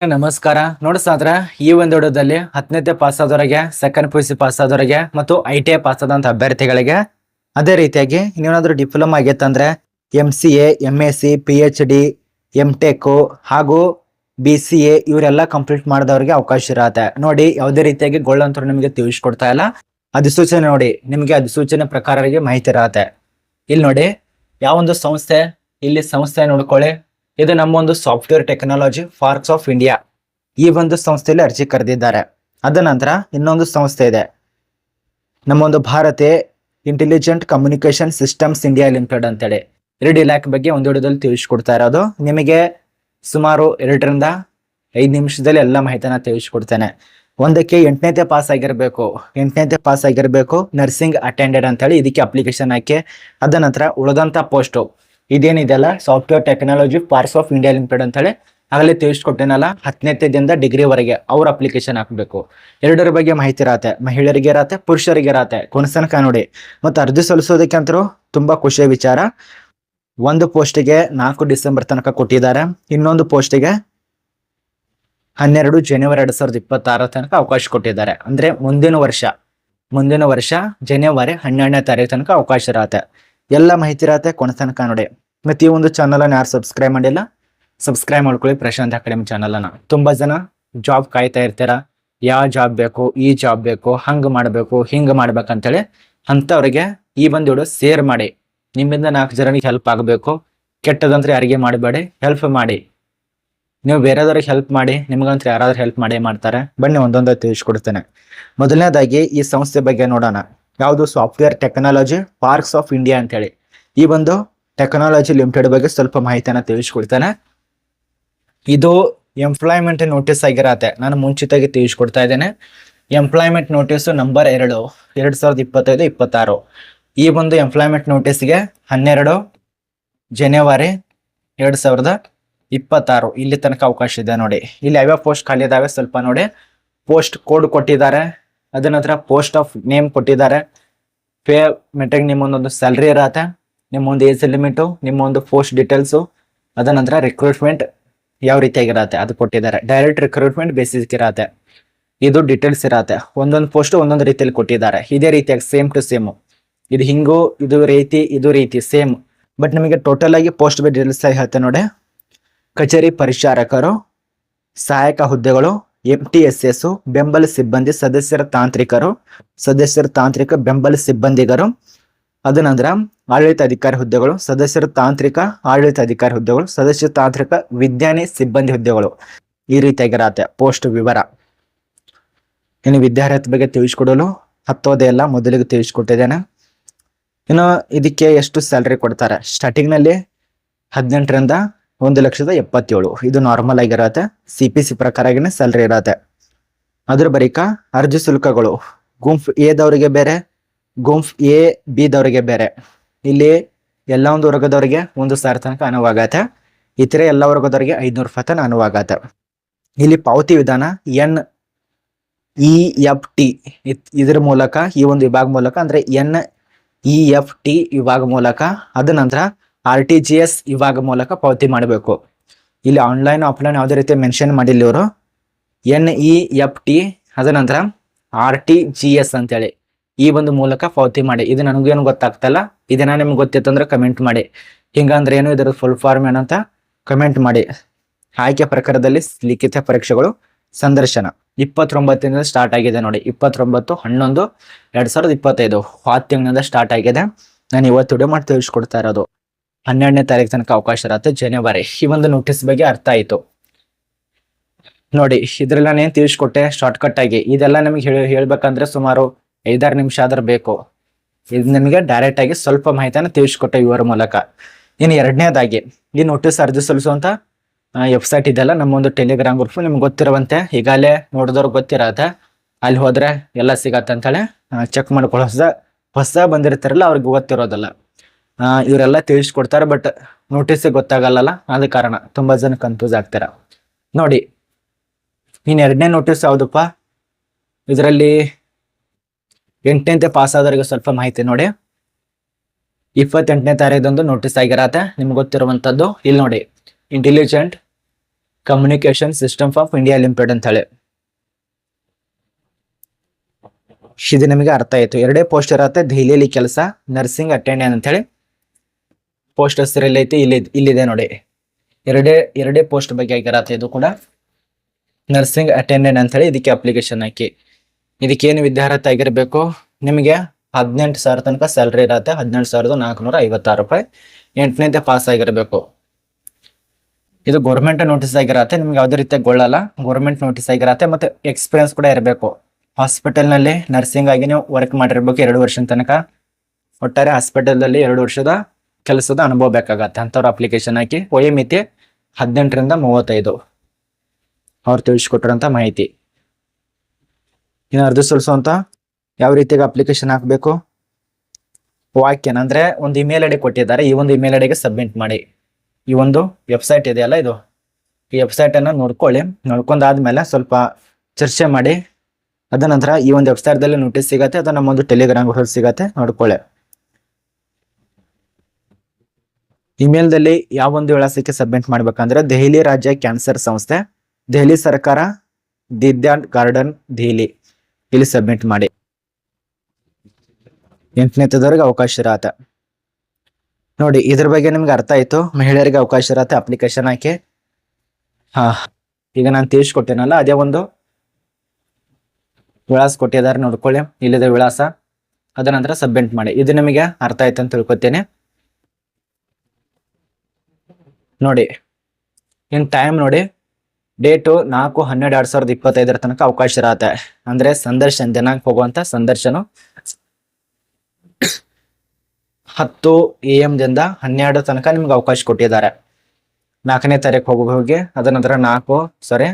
ನಮಸ್ಕಾರ. ನೋಡಿಸಾದ್ರ ಈ ಒಂದು ವಿಡಿಯೋದಲ್ಲಿ 10ನೇ ಪಾಸ್ ಆದವರಿಗೆ, second P U C pass ಆದವರಿಗೆ ಮತ್ತು ITI ಪಾಸ್ ಆದಂತ ಅಭ್ಯರ್ಥಿಗಳಿಗೆ, ಅದೇ ರೀತಿಯಾಗಿ ನೀವೇನಾದ್ರೂ ಡಿಪ್ಲೊಮಾ ಆಗೈತಂದ್ರೆ MCA, MSc, PhD, MTech ಹಾಗೂ BCA ಇವರೆಲ್ಲ ಕಂಪ್ಲೀಟ್ ಮಾಡಿದವರಿಗೆ ಅವಕಾಶ ಇರತ್ತೆ. ನೋಡಿ, ಯಾವುದೇ ರೀತಿಯಾಗಿ ಗೋಳಂತರೂ ನಿಮಗೆ ತಿಳಿಸ್ಕೊಡ್ತಾ ಇಲ್ಲ. ಅಧಿಸೂಚನೆ ನೋಡಿ, ನಿಮಗೆ ಅಧಿಸೂಚನೆ ಪ್ರಕಾರವಾಗಿ ಮಾಹಿತಿ ಇರತ್ತೆ. ಇಲ್ಲಿ ನೋಡಿ, ಯಾವೊಂದು ಸಂಸ್ಥೆ, ಇಲ್ಲಿ ಸಂಸ್ಥೆ ನೋಡ್ಕೊಳ್ಳಿ. ಇದು ನಮ್ಮ ಒಂದು software technology parks of India, ಈ ಒಂದು ಸಂಸ್ಥೆಯಲ್ಲಿ ಅರ್ಜಿ ಕರೆದಿದ್ದಾರೆ. ಅದ ನಂತರ ಇನ್ನೊಂದು ಸಂಸ್ಥೆ ಇದೆ, ನಮ್ಮೊಂದು ಭಾರತೀಯ intelligent communication systems India limited ಅಂತೇಳಿ. ಎರಡು ಇಲಾಖೆ ಬಗ್ಗೆ ಒಂದು ವಿಡಿಯೋದಲ್ಲಿ ತಿಳಿಸ್ಕೊಡ್ತಾ ಇರೋದು. ನಿಮಗೆ ಸುಮಾರು 2 ರಿಂದ 5 ನಿಮಿಷದಲ್ಲಿ ಎಲ್ಲ ಮಾಹಿತಿನ ತಿಳಿಸ್ಕೊಡ್ತೇನೆ. ಒಂದಕ್ಕೆ 8ನೇ ಪಾಸ್ ಆಗಿರಬೇಕು, 8ನೇ ಪಾಸ್ ಆಗಿರಬೇಕು, ನರ್ಸಿಂಗ್ ಅಟೆಂಡೆಂಟ್ ಅಂತೇಳಿ ಇದಕ್ಕೆ ಅಪ್ಲಿಕೇಶನ್ ಹಾಕಿ. ಅದ ನಂತರ ಉಳಿದಂತ ಪೋಸ್ಟು ಇದೇನಿದೆಲ್ಲ software technology parks of India limited ಅಂತೇಳಿ ಆಗಲೇ ತಿಳಿಸ್ಕೊಟ್ಟೇನಲ್ಲ, 10ನೇದಿಂದ ಡಿಗ್ರಿವರೆಗೆ ಅವ್ರ ಅಪ್ಲಿಕೇಶನ್ ಹಾಕಬೇಕು. ಎರಡರ ಬಗ್ಗೆ ಮಾಹಿತಿ ಇರತ್ತೆ, ಮಹಿಳೆಯರಿಗೆ ಇರತ್ತೆ, ಪುರುಷರಿಗೆ ಇರತ್ತೆ. ಕೊನೆಸನಕ ನೋಡಿ, ಮತ್ತು ಅರ್ಜಿ ಸಲ್ಲಿಸೋದಕ್ಕೆ ಅಂತರೂ ತುಂಬಾ ಖುಷಿಯ ವಿಚಾರ. ಒಂದು ಪೋಸ್ಟಿಗೆ 4 ಡಿಸೆಂಬರ್ ತನಕ ಕೊಟ್ಟಿದ್ದಾರೆ, ಇನ್ನೊಂದು ಪೋಸ್ಟಿಗೆ 12 ಜನವರಿ 2026 ತನಕ ಅವಕಾಶ ಕೊಟ್ಟಿದ್ದಾರೆ. ಅಂದ್ರೆ ಮುಂದಿನ ವರ್ಷ ಜನವರಿ 12ನೇ ತಾರೀಕು ತನಕ ಅವಕಾಶ ಇರತ್ತೆ. ಎಲ್ಲ ಮಾಹಿತಿ ಇರತ್ತೆ ಕೊನೆತನಕ ನೋಡಿ. ಮತ್ತೆ ಈ ಒಂದು ಚಾನಲ್ ಅನ್ನು ಯಾರು ಸಬ್ಸ್ಕ್ರೈಬ್ ಮಾಡಿಲ್ಲ, ಸಬ್ಸ್ಕ್ರೈಬ್ ಮಾಡ್ಕೊಳ್ಳಿ. ಪ್ರಶಾಂತ್ ಅಕಾಡೆಮಿ ಚಾನಲ್ ಅನ್ನ. ತುಂಬಾ ಜನ ಜಾಬ್ ಕಾಯ್ತಾ ಇರ್ತೀರ, ಯಾವ ಜಾಬ್ ಬೇಕು, ಈ ಜಾಬ್ ಬೇಕು, ಹಂಗ್ ಮಾಡ್ಬೇಕು, ಹಿಂಗ್ ಮಾಡ್ಬೇಕಂತೇಳಿ. ಅಂತವ್ರಿಗೆ ಈ ಒಂದು ವಿಡಿಯೋ ಶೇರ್ ಮಾಡಿ. ನಿಮ್ಮಿಂದ 4 ಜನರಿಗೆ ಹೆಲ್ಪ್ ಆಗಬೇಕು. ಕೆಟ್ಟದಂದ್ರೆ ಯಾರಿಗೆ ಮಾಡಬೇಡಿ, ಹೆಲ್ಪ್ ಮಾಡಿ. ನೀವು ಬೇರೆದವ್ರಿಗೆ ಹೆಲ್ಪ್ ಮಾಡಿ, ನಿಮ್ಗಂತ್ರ ಯಾರಾದ್ರೂ ಹೆಲ್ಪ್ ಮಾಡೇ ಮಾಡ್ತಾರೆ. ಬನ್ನಿ ಒಂದೊಂದು ತಿಳಿಸ್ಕೊಡ್ತೇನೆ. ಮೊದಲನೇದಾಗಿ ಈ ಸಂಸ್ಥೆ ಬಗ್ಗೆ ನೋಡೋಣ. ಯಾವುದು? Software technology parks of India ಅಂತೇಳಿ. ಈ ಒಂದು ಟೆಕ್ನಾಲಜಿ ಲಿಮಿಟೆಡ್ ಬಗ್ಗೆ ಸ್ವಲ್ಪ ಮಾಹಿತಿಯನ್ನ ತಿಳಿಸ್ಕೊಡ್ತೇನೆ. ಇದು ಎಂಪ್ಲಾಯ್ಮೆಂಟ್ ನೋಟಿಸ್ ಆಗಿರತ್ತೆ. ನಾನು ಮುಂಚಿತವಾಗಿ ತಿಳಿಸ್ಕೊಡ್ತಾ ಇದ್ದೇನೆ. Employment notice number 2 2025-26. ಈ ಒಂದು ಎಂಪ್ಲಾಯ್ಮೆಂಟ್ ನೋಟಿಸ್ಗೆ 12 ಜನವರಿ 2026 ಇಲ್ಲಿ ತನಕ ಅವಕಾಶ ಇದೆ ನೋಡಿ. ಇಲ್ಲಿ ಯಾವ್ಯಾವ ಪೋಸ್ಟ್ ಖಾಲಿ ಇದಾವೆ ಸ್ವಲ್ಪ ನೋಡಿ. ಪೋಸ್ಟ್ ಕೋಡ್ ಕೊಟ್ಟಿದ್ದಾರೆ, ಅದ ನಂತರ ಪೋಸ್ಟ್ ಆಫ್ ನೇಮ್ ಕೊಟ್ಟಿದ್ದಾರೆ. ಪೇ ಮೆಟ್ರಿಕ್ ನಿಮ್ಮೊಂದೊಂದು ಸ್ಯಾಲ್ರಿ ಇರತ್ತೆ, ನಿಮ್ಮೊಂದು ಏಜ್ ಲಿಮಿಟು, ನಿಮ್ಮೊಂದು ಪೋಸ್ಟ್ ಡೀಟೇಲ್ಸು, ಅದ ನಂತರ ರಿಕ್ರೂಟ್ಮೆಂಟ್ ಯಾವ ರೀತಿಯಾಗಿರತ್ತೆ ಅದು ಕೊಟ್ಟಿದ್ದಾರೆ. ಡೈರೆಕ್ಟ್ ರಿಕ್ರೂಟ್ಮೆಂಟ್ ಬೇಸಿಸ್ ಇರತ್ತೆ. ಇದು ಡೀಟೇಲ್ಸ್ ಇರತ್ತೆ. ಒಂದೊಂದು ಪೋಸ್ಟ್ ಒಂದೊಂದು ರೀತಿಯಲ್ಲಿ ಕೊಟ್ಟಿದ್ದಾರೆ. ಇದೇ ರೀತಿಯಾಗಿ ಸೇಮ್ ಟು ಸೇಮ್. ಇದು ಹಿಂಗು, ಇದು ರೀತಿ ಸೇಮ್. ಬಟ್ ನಿಮಗೆ ಟೋಟಲ್ ಆಗಿ ಪೋಸ್ಟ್ ಬೈ ಡೀಟೇಲ್ಸ್ ಹೇಳ್ತೇನೆ ನೋಡಿ. ಕಚೇರಿ ಪರಿಚಾರಕರು, ಸಹಾಯಕ ಹುದ್ದೆಗಳು, MTSS, ಬೆಂಬಲ ಸಿಬ್ಬಂದಿ, ಸದಸ್ಯರ ತಾಂತ್ರಿಕ ಬೆಂಬಲ ಸಿಬ್ಬಂದಿಗರು, ಅದ ನಂತರ ಆಡಳಿತ ಅಧಿಕಾರಿ ಹುದ್ದೆಗಳು, ಸದಸ್ಯರ ತಾಂತ್ರಿಕ ಆಡಳಿತ ಅಧಿಕಾರಿ ಹುದ್ದೆಗಳು, ಸದಸ್ಯ ತಾಂತ್ರಿಕ ವಿಜ್ಞಾನಿ ಸಿಬ್ಬಂದಿ ಹುದ್ದೆಗಳು. ಈ ರೀತಿಯಾಗಿರತ್ತೆ ಪೋಸ್ಟ್ ವಿವರ. ಇನ್ನು ವಿದ್ಯಾರ್ಥಿ ಬಗ್ಗೆ ತಿಳಿಸ್ಕೊಡಲು ಹತ್ತೋದೇ ಎಲ್ಲ ಮೊದಲಿಗೆ ತಿಳಿಸ್ಕೊಟ್ಟಿದ್ದೇನೆ. ಇನ್ನು ಇದಕ್ಕೆ ಎಷ್ಟು ಸ್ಯಾಲ್ರಿ ಕೊಡ್ತಾರೆ? ಸ್ಟಾರ್ಟಿಂಗ್ ನಲ್ಲಿ 18 ರಿಂದ 1,77,000 ಇದು ನಾರ್ಮಲ್ ಆಗಿರತ್ತೆ. CPC ಪ್ರಕಾರನೇ ಸ್ಯಾಲ್ರಿ ಇರತ್ತೆ. ಅದ್ರ ಬಳಿಕ ಅರ್ಜಿ ಶುಲ್ಕಗಳು ಗುಂಪ್ ಎ ದವರಿಗೆ ಬೇರೆ, ಗುಂಪ್ AB ದವರಿಗೆ ಬೇರೆ. ಇಲ್ಲಿ ಎಲ್ಲ ಒಂದು ವರ್ಗದವರಿಗೆ 1,000 ತನಕ ಅನುವಾಗತ್ತೆ. ಇತರೆ ಎಲ್ಲ ವರ್ಗದವರಿಗೆ 500 ರೂಪಾಯಿ ತನಕ ಅನುವಾಗತ್ತೆ. ಇಲ್ಲಿ ಪಾವತಿ ವಿಧಾನ NEFT ಇದ್ರ ಮೂಲಕ, ಈ ಒಂದು ವಿಭಾಗ ಮೂಲಕ, ಅಂದ್ರೆ NEFT ವಿಭಾಗ ಮೂಲಕ, ಅದ ನಂತರ RTGS ವಿಭಾಗ ಮೂಲಕ ಪಾವತಿ ಮಾಡಬೇಕು. ಇಲ್ಲಿ ಆನ್ಲೈನ್ ಆಫ್ಲೈನ್ ಯಾವುದೇ ರೀತಿ ಮೆನ್ಷನ್ ಮಾಡಿಲ್ಲ ಇವರು. NEFT ಅದ ನಂತರ RTGS ಅಂತೇಳಿ ಈ ಒಂದು ಮೂಲಕ ಪಾವತಿ ಮಾಡಿ. ಇದು ನನಗೇನು ಗೊತ್ತಾಗ್ತಲ್ಲ, ಇದನ್ನ ನಿಮ್ಗೆ ಗೊತ್ತಿತ್ತಂದ್ರೆ ಕಮೆಂಟ್ ಮಾಡಿ. ಹಿಂಗಂದ್ರೆ ಏನು, ಇದರ ಫುಲ್ ಫಾರ್ಮ್ ಏನಂತ ಕಮೆಂಟ್ ಮಾಡಿ. ಆಯ್ಕೆ ಪ್ರಕಾರದಲ್ಲಿ ಲಿಖಿತ ಪರೀಕ್ಷೆಗಳು ಸಂದರ್ಶನ 29ರಿಂದ ಸ್ಟಾರ್ಟ್ ಆಗಿದೆ ನೋಡಿ. 29/11/2025 ತಿಂಗಳಿಂದ ಸ್ಟಾರ್ಟ್ ಆಗಿದೆ. ನಾನು ಇವತ್ತು ವಿಡಿಯೋ ಮಾಡಿ ತಿಳಿಸ್ಕೊಡ್ತಾ ಇರೋದು. 12ನೇ ತಾರೀಕು ತನಕ ಅವಕಾಶ ಇರತ್ತೆ ಜನವರಿ. ಈ ಒಂದು ನೋಟಿಸ್ ಬಗ್ಗೆ ಅರ್ಥ ಆಯ್ತು ನೋಡಿ. ಇದ್ರೆಲ್ಲ ನಾನು ತಿಳಿಸ್ಕೊಟ್ಟೆ ಶಾರ್ಟ್ ಕಟ್ ಆಗಿ. ಇದೆಲ್ಲ ನಿಮಗೆ ಹೇಳ್ಬೇಕಂದ್ರೆ ಸುಮಾರು 5-6 ನಿಮಿಷ ಆದ್ರೆ ಬೇಕು. ಇದು ನಿಮಗೆ ಡೈರೆಕ್ಟ್ ಆಗಿ ಸ್ವಲ್ಪ ಮಾಹಿತಿಯನ್ನು ತಿಳಿಸ್ಕೊಟ್ಟೆ ಇವರ ಮೂಲಕ. ಇನ್ನು ಎರಡನೇದಾಗಿ ಈ ನೋಟಿಸ್ ಅರ್ಜಿ ಸಲ್ಲಿಸುವಂತ ವೆಬ್ಸೈಟ್ ಇದೆಲ್ಲ ನಮ್ಮೊಂದು ಟೆಲಿಗ್ರಾಮ್ ಗ್ರೂಪ್. ನಿಮ್ಗೆ ಗೊತ್ತಿರುವಂತೆ ಈಗಾಗಲೇ ನೋಡಿದವ್ರಿಗೆ ಗೊತ್ತಿರತ್ತೆ. ಅಲ್ಲಿ ಹೋದ್ರೆ ಎಲ್ಲ ಸಿಗತ್ತೆ ಅಂತೇಳಿ ಚೆಕ್ ಮಾಡ್ಕೊಳ್ಳೋ. ಹೊಸ ಬಂದಿರ್ತಾರಲ್ಲ ಅವ್ರಿಗೆ ಗೊತ್ತಿರೋದಲ್ಲ. ಇವರೆಲ್ಲ ತಿಳಿಸ್ಕೊಡ್ತಾರೆ, ಬಟ್ ನೋಟಿಸ್ ಗೊತ್ತಾಗಲ್ಲ. ಆದ ಕಾರಣ ತುಂಬಾ ಜನ ಕನ್ಫ್ಯೂಸ್ ಆಗ್ತಾರ ನೋಡಿ. ಇನ್ನು 2ನೇ ನೋಟಿಸ್ ಯಾವ್ದಪ್ಪ? ಇದರಲ್ಲಿ 8ನೇ ಪಾಸ್ ಆದವರಿಗೆ ಸ್ವಲ್ಪ ಮಾಹಿತಿ ನೋಡಿ. 28ನೇ ತಾರೀಕದಂದು ನೋಟಿಸ್ ಆಗಿರತ್ತೆ. ನಿಮ್ಗೆ ಗೊತ್ತಿರುವಂತದ್ದು ಇಲ್ಲಿ ನೋಡಿ. Intelligent communication system of India limited ಅಂತ ಹೇಳಿ. ಇದು ನಿಮಗೆ ಅರ್ಥ ಆಯ್ತು. ಎರಡೇ ಪೋಸ್ಟ್ ಇರತ್ತೆ, ದೆಹಲಿಯಲ್ಲಿ ಕೆಲಸ, ನರ್ಸಿಂಗ್ ಅಟೆಂಡೆಂಟ್ ಅಂತ ಹೇಳಿ. ಪೋಸ್ಟ್ ಹೆಸರು ಎಲ್ಲೈತಿ, ಇಲ್ಲಿದೆ ನೋಡಿ. ಎರಡೇ ಪೋಸ್ಟ್ ಬಗ್ಗೆ ಆಗಿರತ್ತೆ. ಇದು ಕೂಡ ನರ್ಸಿಂಗ್ ಅಟೆಂಡೆಂಟ್ ಅಂತ ಹೇಳಿ. ಇದಕ್ಕೆ ಅಪ್ಲಿಕೇಶನ್ ಹಾಕಿ. ಇದಕ್ಕೇನು ವಿದ್ಯಾರ್ಹತೆ ಆಗಿರಬೇಕು, ನಿಮಗೆ 18,000 ತನಕ ಸ್ಯಾಲ್ರಿ ಇರತ್ತೆ. 18,456 ರೂಪಾಯಿ. 8ನೇದೇ ಪಾಸ್ ಆಗಿರಬೇಕು. ಇದು ಗೌರ್ಮೆಂಟ್ ನೋಟಿಸ್ ಆಗಿರತ್ತೆ, ನಿಮ್ಗೆ ಯಾವುದೇ ರೀತಿಯ ಗೊಳ್ಳಲ್ಲ. ಗೌರ್ಮೆಂಟ್ ನೋಟಿಸ್ ಆಗಿರತ್ತೆ. ಮತ್ತೆ ಎಕ್ಸ್ಪೀರಿಯನ್ಸ್ ಕೂಡ ಇರಬೇಕು. ಹಾಸ್ಪಿಟಲ್ ನಲ್ಲಿ ನರ್ಸಿಂಗ್ ಆಗಿ ನೀವು ವರ್ಕ್ ಮಾಡಿರ್ಬೇಕು 2 ವರ್ಷದ ತನಕ. ಒಟ್ಟಾರೆ ಹಾಸ್ಪಿಟಲ್ ನಲ್ಲಿ 2 ವರ್ಷದ ಕೆಲಸದ ಅನುಭವ ಬೇಕಾಗತ್ತೆ. ಅಂತವ್ರ ಅಪ್ಲಿಕೇಶನ್ ಹಾಕಿ. ವಯೋಮಿತಿ 18ರಿಂದ 35 ಅವ್ರು ತಿಳಿಸ್ಕೊಟ್ರಂತ ಮಾಹಿತಿ. ಇನ್ನು ಅರ್ಜಿ ಸಲ್ಲಿಸುವಂತ ಯಾವ ರೀತಿಯಾಗಿ ಅಪ್ಲಿಕೇಶನ್ ಹಾಕಬೇಕು, ವಾಕ್ಯನ ಅಂದ್ರೆ ಒಂದು ಇಮೇಲ್ ಐಡಿ ಕೊಟ್ಟಿದ್ದಾರೆ. ಈ ಒಂದು ಇಮೇಲ್ ಐಡಿಗೆ ಸಬ್ಮಿಟ್ ಮಾಡಿ. ಈ ಒಂದು ವೆಬ್ಸೈಟ್ ಇದೆಯಲ್ಲ, ಈ ವೆಬ್ಸೈಟ್ ಅನ್ನ ನೋಡ್ಕೊಂಡಾದ್ಮೇಲೆ ಸ್ವಲ್ಪ ಚರ್ಚೆ ಮಾಡಿ. ಅದ ನಂತರ ಈ ಒಂದು ವೆಬ್ಸೈಟ್ ದಲ್ಲಿ ನೋಟಿಸ್ ಸಿಗತ್ತೆ, ಅದು ನಮ್ಮ ಒಂದು ಟೆಲಿಗ್ರಾಮ್ ಗ್ರೂಪ್ ಸಿಗತ್ತೆ, ನೋಡ್ಕೊಳ್ಳಿ. ಇಮೇಲ್ ದಲ್ಲಿ ಯಾವ ಒಂದು ವಿಳಾಸಕ್ಕೆ ಸಬ್ಮಿಟ್ ಮಾಡ್ಬೇಕಂದ್ರೆ ದೆಹಲಿ ರಾಜ್ಯ ಕ್ಯಾನ್ಸರ್ ಸಂಸ್ಥೆ, ದೆಹಲಿ ಸರ್ಕಾರ, ದಿದ್ಯಾನ್ ಗಾರ್ಡನ್, ದೆಹಲಿ, ಇಲ್ಲಿ ಸಬ್ಮಿಟ್ ಮಾಡಿ. 8ನೇದವರೆಗೆ ಅವಕಾಶ ಇರತ್ತೆ ನೋಡಿ. ಇದ್ರ ಬಗ್ಗೆ ನಿಮ್ಗೆ ಅರ್ಥ ಆಯ್ತು. ಮಹಿಳೆಯರಿಗೆ ಅವಕಾಶ ಇರತ್ತೆ, ಅಪ್ಲಿಕೇಶನ್ ಹಾಕಿ. ಈಗ ನಾನು ತಿಳಿಸ್ಕೊಟ್ಟೇನಲ್ಲ, ಅದೇ ಒಂದು ವಿಳಾಸ ಕೊಟ್ಟಿದ್ದಾರೆ, ನೋಡ್ಕೊಳ್ಳಿ. ಇಲ್ಲಿದೆ ವಿಳಾಸ. ಅದ ನಂತರ ಸಬ್ಮಿಟ್ ಮಾಡಿ. ಇದು ನಿಮಗೆ ಅರ್ಥ ಆಯ್ತು ಅಂತ ತಿಳ್ಕೊತೇನೆ ನೋಡಿ. ಇನ್ ಟೈಮ್ ನೋಡಿ, ಡೇಟು 4/12/2025 ತನಕ ಅವಕಾಶ ಇರತ್ತೆ. ಅಂದ್ರೆ ಸಂದರ್ಶನ ದಿನಾಂಕ ಹೋಗುವಂತ ಸಂದರ್ಶನ 10 AM ದಿಂದ 12 ತನಕ ನಿಮ್ಗೆ ಅವಕಾಶ ಕೊಟ್ಟಿದ್ದಾರೆ. 4ನೇ ತಾರೀಕು ಹೋಗಿ. ಅದ ನಂತರ 4